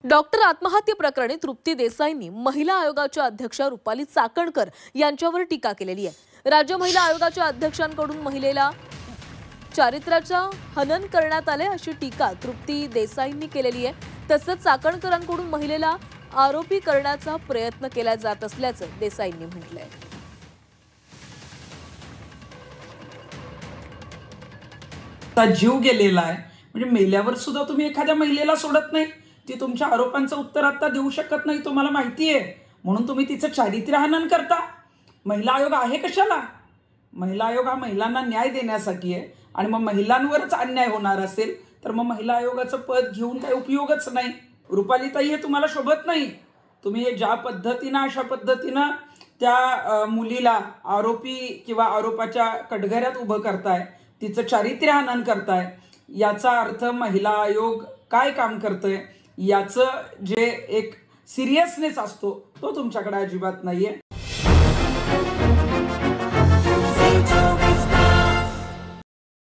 Doctor आत्महत्या प्रकरणी तृप्ती देसाईंनी महिला आयोगाच्या अध्यक्षा रुपाली चाकणकर यांच्यावर टीका केलेली आहे। राज्य महिला आयोगाच्या अध्यक्षांकडून महिलेला चारित्र्याचा हनन करण्यात आले अशी टीका तृप्ती देसाईंनी केलेली आहे। तसंच चाकणकरांकडून महिलेला आरोपी करण्याचा प्रयत्न केला जात असल्याचं देसाईंनी म्हटलंय। जीव गेलेला आहे म्हणजे मेल्यावर सुद्धा तुम्ही एखाद्या महिलेला सोडत नाही, ती तुमच्या आरोपांचं उत्तर आता देऊ शकत नाही, तुम्हाला माहिती आहे, म्हणून तुम्ही तिचं चारित्र्य हनन करता। महिला आयोग आहे कशाला? महिला आयोग हा महिलांना न्याय देण्यासाठी आहे आणि मग महिलांवरच अन्याय होणार असेल तर मग महिला आयोगाचं पद घेऊन काही उपयोगच नाही। रुपालीताई हे तुम्हाला शोभत नाही। तुम्ही हे ज्या पद्धतीनं अशा पद्धतीनं त्या मुलीला आरोपी किंवा आरोपाच्या कटघऱ्यात उभं करताय, तिचं चारित्र्य हनन करताय, याचा अर्थ महिला आयोग काय काम करतोय याचं जे एक सिरियसनेस असतो तो तुमच्याकडे अजिबात नाहीये।